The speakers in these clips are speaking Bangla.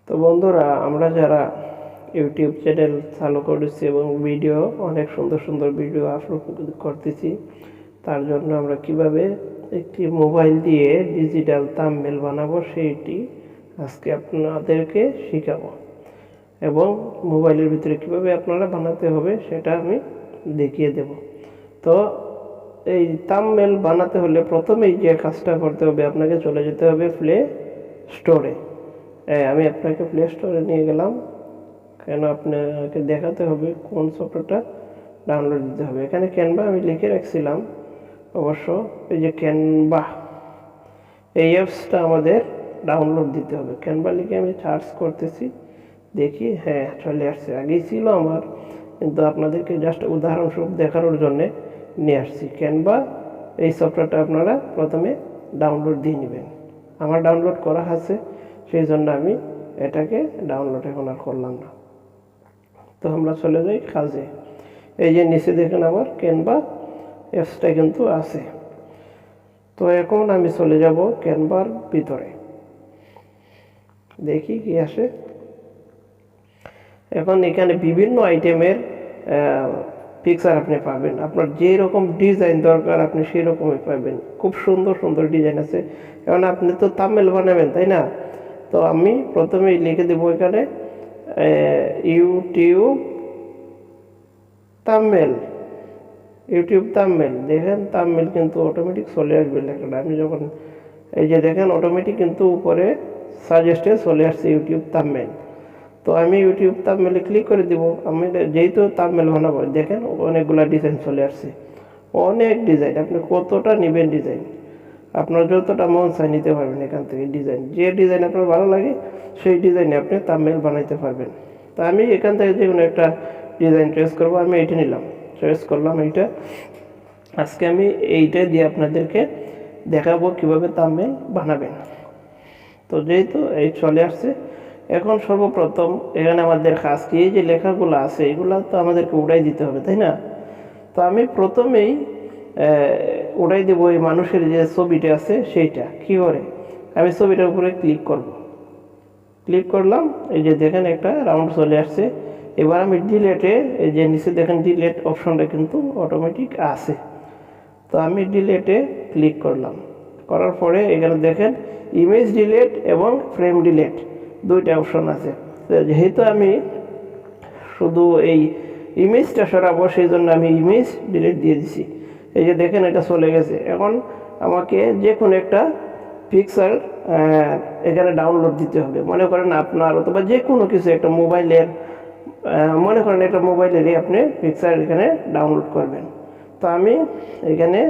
তো বন্ধুরা, আমরা যারা ইউটিউব চ্যানেল চালু করেছি এবং ভিডিও অনেক সুন্দর সুন্দর ভিডিও আপলোড করতেছি, তার জন্য আমরা কিভাবে একটি মোবাইল দিয়ে ডিজিটাল থাম্বনেল বানাবো সেইটি আজকে আপনাদেরকে শেখাবো। এবং মোবাইলের ভিতরে কিভাবে আপনারা বানাতে হবে সেটা আমি দেখিয়ে দেব। তো এই থাম্বনেল বানাতে হলে প্রথমেই যে কাজটা করতে হবে, আপনাকে চলে যেতে হবে প্লে স্টোরে। আমি আপনাকে প্লে স্টোরে নিয়ে গেলাম, কেন আপনাকে দেখাতে হবে কোন সফটওয়্যারটা ডাউনলোড দিতে হবে। এখানে ক্যানভা আমি লিখে রাখছিলাম, অবশ্য এই যে ক্যানভা, এই অ্যাপসটা আমাদের ডাউনলোড দিতে হবে। ক্যানভা লিখে আমি সার্চ করতেছি, দেখি হ্যাঁ চলে আসছে। আগেই ছিল আমার, কিন্তু আপনাদেরকে জাস্ট উদাহরণস্বরূপ দেখানোর জন্যে নিয়ে আসছি। ক্যানভা এই সফটওয়্যারটা আপনারা প্রথমে ডাউনলোড দিয়ে নেবেন। আমার ডাউনলোড করা আছে, সেই জন্য আমি এটাকে ডাউনলোড এখন আর করলাম না। তো আমরা চলে যাই কাজে। এই যে নিচে দেখেন আমার ক্যানভা অ্যাপসটা কিন্তু আছে। তো এখন আমি চলে যাব ক্যানভার ভিতরে, দেখি কি আসে। এখন এখানে বিভিন্ন আইটেমের পিকচার আপনি পাবেন, আপনার যেরকম ডিজাইন দরকার আপনি সেই রকমই পাবেন। খুব সুন্দর সুন্দর ডিজাইন আছে। এখন আপনি তো থাম্বনেল বানাবেন, তাই না? তো আমি প্রথমেই লিখে দেবো এখানে ইউটিউব থাম্বনেল। ইউটিউব থাম্বনেল, দেখেন থাম্বনেল কিন্তু অটোমেটিক চলে আসবে লেখাটা। আমি যখন এই যে দেখেন অটোমেটিক কিন্তু উপরে সাজেস্টে চলে আসছে ইউটিউব থাম্বনেল। তো আমি ইউটিউব থাম্বনেলে ক্লিক করে দিব। আমি যেহেতু থাম্বনেল বানাবো, দেখেন অনেকগুলো ডিজাইন চলে আসছে, অনেক ডিজাইন। আপনি কতটা নেবেন ডিজাইন, আপনার যতটা মন চাই নিতে পারবেন এখান থেকে ডিজাইন। যে ডিজাইন আপনার ভালো লাগে সেই ডিজাইনে আপনি থাম্বনেল বানাইতে পারবেন। তো আমি এখান থেকে যে কোনো একটা ডিজাইন চয়েস করবো, আমি এইটা নিলাম, চয়েস করলাম এইটা। আজকে আমি এইটা দিয়ে আপনাদেরকে দেখাবো কিভাবে থাম্বনেল বানাবেন। তো যেহেতু এই চলে আসছে, এখন সর্বপ্রথম এখানে আমাদের কাজ কি, এই যে লেখাগুলো আছে এগুলো তো আমাদেরকে উড়াই দিতে হবে, তাই না? তো আমি প্রথমেই উড়াই দেবো এই মানুষের যে ছবিটা আছে সেইটা। কি করে, আমি ছবিটার উপরে ক্লিক করব, ক্লিক করলাম, এই যে দেখেন একটা রাউন্ড চলে আসছে। এবার আমি ডিলেটে, এই যে নিচে দেখেন ডিলেট অপশনটা কিন্তু অটোমেটিক আছে। তো আমি ডিলেটে ক্লিক করলাম, করার পরে এখানে দেখেন ইমেজ ডিলেট এবং ফ্রেম ডিলেট দুইটা অপশন আছে। যেহেতু আমি শুধু এই ইমেজটা সরাবো, সেই জন্য আমি ইমেজ ডিলিট দিয়ে দিছি। এই যে দেখেন এটা চলে গেছে। এখন আমাকে যে কোনো একটা পিকচার এখানে ডাউনলোড দিতে হবে। মনে করেন আপনার অথবা যে কোনো কিছু একটা মোবাইলের, মনে করেন একটা মোবাইলেরই আপনি পিকচার এখানে ডাউনলোড করবেন। তো আমি এখানে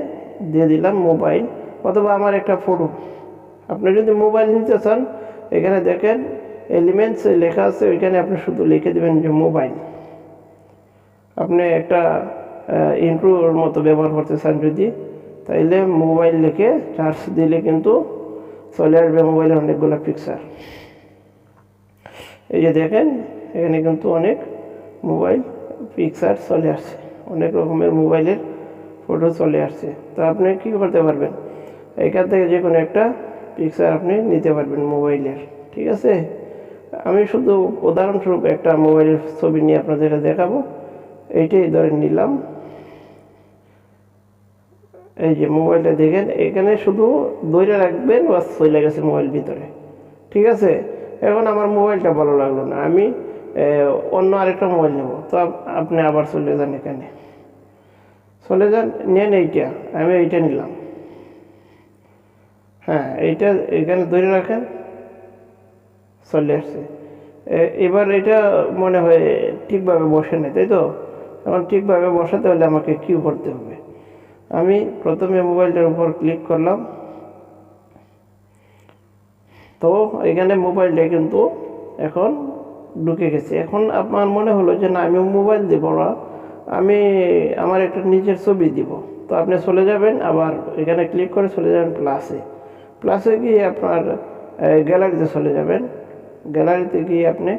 দিয়ে দিলাম মোবাইল, অথবা আমার একটা ফটো। আপনি যদি মোবাইল নিতে চান, এখানে দেখেন এলিমেন্টস লেখা আছে, ওইখানে আপনি শুধু লিখে দেবেন যে মোবাইল। আপনি একটা ইন্ট্রোর মতো ব্যবহার করতে চান যদি, তাইলে মোবাইল লিখে সার্চ দিলে কিন্তু চলে আসবে মোবাইলের অনেকগুলো পিকচার। এই যে দেখেন এখানে কিন্তু অনেক মোবাইল পিকচার চলে আসছে, অনেক রকমের মোবাইলের ফটো চলে আসছে। তো আপনি কী করতে পারবেন, এখান থেকে যে কোনো একটা পিকচার আপনি নিতে পারবেন মোবাইলের, ঠিক আছে? আমি শুধু উদাহরণস্বরূপ একটা মোবাইলের ছবি নিয়ে আপনাদেরকে দেখাবো। এইটাই ধরে নিলাম, এই যে মোবাইলটা দেখেন এখানে শুধু ধরে রাখবেন, বাস চলে গেছে মোবাইল ভিতরে, ঠিক আছে? এখন আমার মোবাইলটা ভালো লাগলো না, আমি অন্য আরেকটা মোবাইল নেব। তো আপনি আবার চলে যান, এখানে চলে যান, নেন এইটা, আমি এইটা নিলাম। হ্যাঁ, এইটা এখানে ধরে রাখেন, চলে আসছে। এবার এটা মনে হয় ঠিকভাবে বসে নেই, তাই তো? এখন ঠিকভাবে বসাতে হলে আমাকে কি করতে হবে, আমি প্রথমে মোবাইলটার উপর ক্লিক করলাম। তো এখানে মোবাইলটা কিন্তু এখন ঢুকে গেছে। এখন আপনার মনে হলো যে না, আমি মোবাইল দেবো না, আমি আমার একটা নিজের ছবি দিব। তো আপনি চলে যাবেন, আবার এখানে ক্লিক করে চলে যাবেন প্লাসে। প্লাসে গিয়ে আপনার গ্যালারিতে চলে যাবেন। গ্যালারিতে গিয়ে আপনি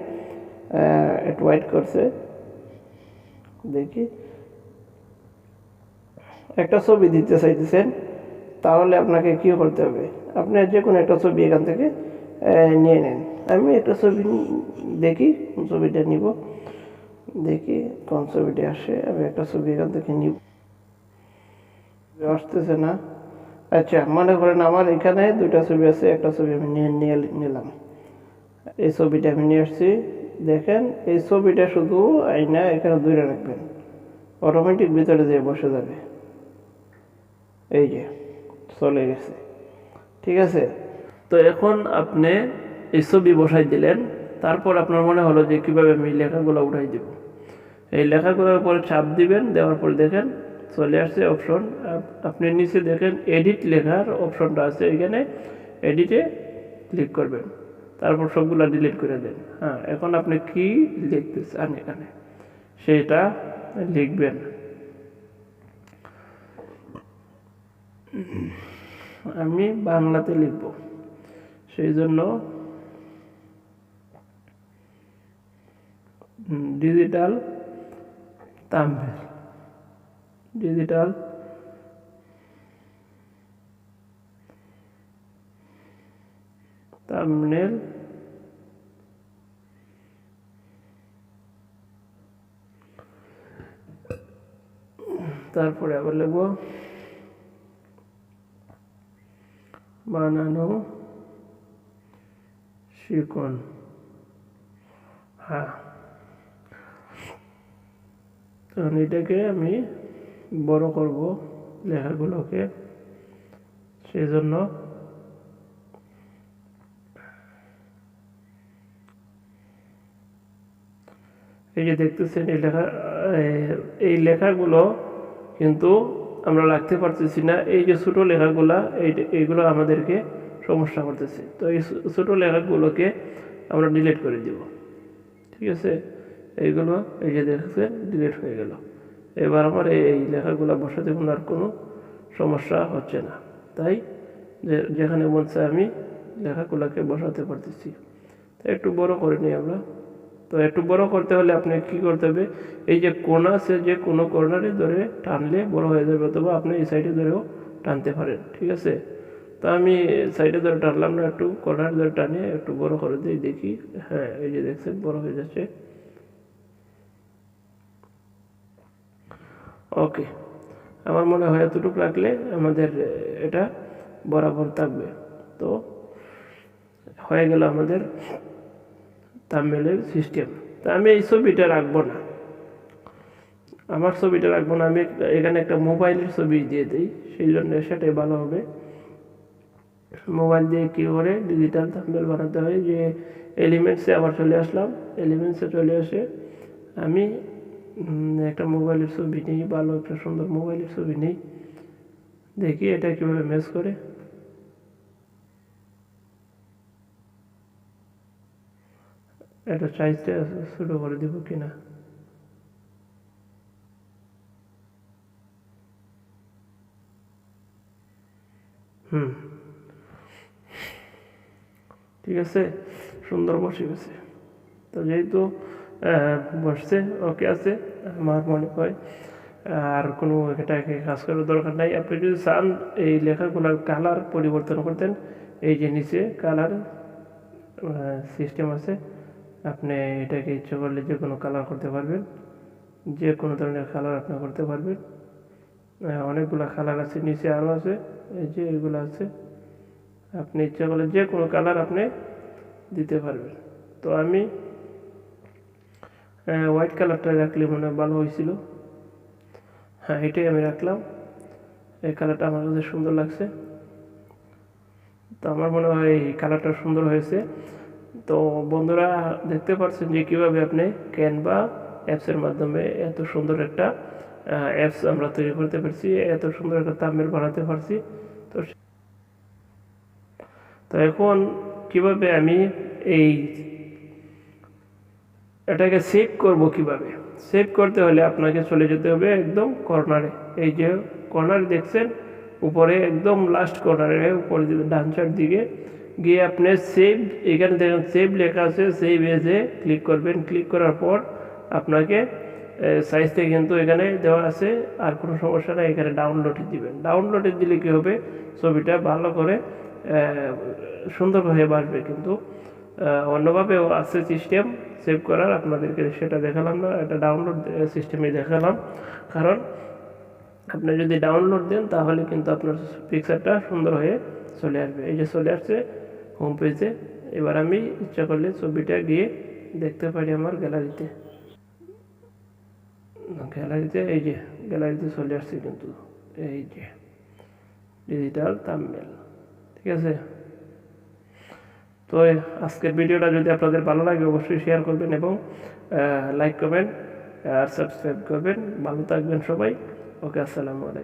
একটু ওয়েট করছে, দেখি একটা ছবি দিতে চাইতেছেন, তাহলে আপনাকে কী করতে হবে, আপনি যে কোনো একটা ছবি এখান থেকে নিয়ে নেন। আমি একটা ছবি দেখি কোন ছবিটা নিব, দেখি কোন ছবিটা আসে। আমি একটা ছবি এখান থেকে নিব, আসতেছে না। আচ্ছা, মনে করেন আমার এখানে দুইটা ছবি আছে, একটা ছবি আমি নিয়ে নিলাম। এই ছবিটা আমি নিয়ে আসছি। দেখেন এই ছবিটা শুধু আইনা এখানে ধরে রাখবেন, অটোমেটিক ভিতরে যেয়ে বসে যাবে। এই যে চলে গেছে, ঠিক আছে। তো এখন আপনি এই ছবি বসাই দিলেন, তারপর আপনার মনে হলো যে কিভাবে আমি লেখাগুলো উঠাই দিব। এই লেখাগুলোর উপরে চাপ দিবেন, দেওয়ার পর দেখেন চলে আসছে অপশন। আপনি নিচে দেখেন এডিট লেখার অপশনটা আছে, এখানে এডিটে ক্লিক করবেন, তারপর সবগুলো ডিলিট করে দেন। হ্যাঁ, এখন আপনি কি লিখতে চান এখানে সেটা লিখবেন। আমি বাংলাতে লিখব, সেই জন্য ডিজিটাল থাম্বনেল, ডিজিটাল থাম্বনেল তারপরে আবার লিখব বানানো শিখুন। হ্যাঁ, তখন এটাকে আমি বড় করব লেখাগুলোকে, সেই জন্য এই যে দেখতেছেন এই লেখাগুলো কিন্তু আমরা রাখতে পারতেছি না। এই যে ছোটো লেখাগুলা এইগুলো আমাদেরকে সমস্যা করতেছে। তো এই ছোটো লেখাগুলোকে আমরা ডিলিট করে দিব, ঠিক আছে। এইগুলো এই যে দেখছেন ডিলিট হয়ে গেল। এবার আমার এই লেখাগুলো বসাতে কোনো আর কোনো সমস্যা হচ্ছে না। তাই যেখানে বলছে আমি লেখাগুলোকে বসাতে পারতেছি। তাই একটু বড় করে নিই আমরা। তো একটু বড় করতে হলে আপনি কি করতে হবে, এই যে কোণা আছে, যে কোনো কর্নারে ধরে টানলে বড় হয়ে যাবে, অথবা আপনি এই সাইডে ধরেও টানতে পারেন, ঠিক আছে। তো আমি সাইডে ধরে টানলাম না, একটু কর্নার ধরে টানিয়ে একটু বড় করে দিই, দেখি। হ্যাঁ, এই যে দেখছেন বড় হয়ে যাচ্ছে। ওকে, আমার মনে হয় এতটুকু রাখলে আমাদের এটা বরাবর থাকবে। তো হয়ে গেল আমাদের থাম্বনেলের সিস্টেম। তা আমি এই ছবিটা রাখবো না, আমার ছবিটা রাখবো না, আমি এখানে একটা মোবাইলের ছবি দিয়ে দিই, সেই জন্য সেটাই ভালো হবে। মোবাইল দিয়ে কী করে ডিজিটাল থাম্বনেল বানাতে হয়, যে এলিমেন্টসে আবার চলে আসলাম। এলিমেন্টসে চলে আসে আমি একটা মোবাইলের ছবি নিই, ভালো একটা সুন্দর মোবাইলের ছবি নিই, দেখি এটা কীভাবে ম্যাচ করে। এটা সাইজটা ছোটো করে দিব কিনা। ঠিক আছে, সুন্দর বসে গেছে। তো যেহেতু বসছে, ওকে আছে, আমার মনে হয় আর কোনো এটাকে কাজ করার দরকার নাই। আপনি যদি চান এই লেখাগুলোর কালার পরিবর্তন করতেন, এই যে নিচে কালার সিস্টেম আছে, আপনি এটাকে ইচ্ছে করলে যে কোনো কালার করতে পারবেন, যে কোনো ধরনের কালার আপনি করতে পারবেন। অনেকগুলো কালার আছে, নিচে আরও আছে, এই যে এগুলো আছে, আপনি ইচ্ছে করলে যে কোনো কালার আপনি দিতে পারবেন। তো আমি হোয়াইট কালারটা রাখলে মনে হয় ভালো হয়েছিল। হ্যাঁ, এটাই আমি রাখলাম। এই কালারটা আমার কাছে সুন্দর লাগছে, তো আমার মনে হয় এই কালারটা সুন্দর হয়েছে। তো বন্ধুরা দেখতে পাচ্ছেন যে কীভাবে আপনি ক্যানভা অ্যাপসের মাধ্যমে এত সুন্দর একটা অ্যাপস আমরা তৈরি করতে পারছি, এত সুন্দর একটা থাম্বনেল বানাতে পারছি। তো তো এখন কিভাবে আমি এই এটাকে সেভ করব, কিভাবে সেভ করতে হলে আপনাকে চলে যেতে হবে একদম কর্নারে। এই যে কর্নারে দেখছেন উপরে, একদম লাস্ট কর্নারে উপরে ডান সাইড দিকে গিয়ে আপনি সেভ, এখানে দেখেন সেভ লেখা আছে, সেভ এজে ক্লিক করবেন। ক্লিক করার পর আপনাকে সাইজটা কিন্তু এখানে দেওয়া আছে, আর কোনো সমস্যা নেই। এখানে ডাউনলোডে দিবেন। ডাউনলোডে দিলে কী হবে, ছবিটা ভালো করে সুন্দর হয়ে আসবে। কিন্তু অন্যভাবেও আছে সিস্টেম সেভ করার, আপনাদেরকে সেটা দেখালাম না, এটা ডাউনলোড সিস্টেমে দেখালাম। কারণ আপনি যদি ডাউনলোড দেন তাহলে কিন্তু আপনার পিকচারটা সুন্দর হয়ে চলে আসবে। এই যে চলে আসছে হোম পেজে। এবার আমি ইচ্ছা করলে ছবিটা গিয়ে দেখতে পারি আমার গ্যালারিতে। এই যে গ্যালারিতে চলে আসছে কিন্তু এই যে ডিজিটাল থাম্বনেল। ঠিক আছে, তো আজকের ভিডিওটা যদি আপনাদের ভালো লাগে অবশ্যই শেয়ার করবেন এবং লাইক কমেন্ট আর সাবস্ক্রাইব করবেন। ভালো থাকবেন সবাই। ওকে, আসসালামু আলাইকুম।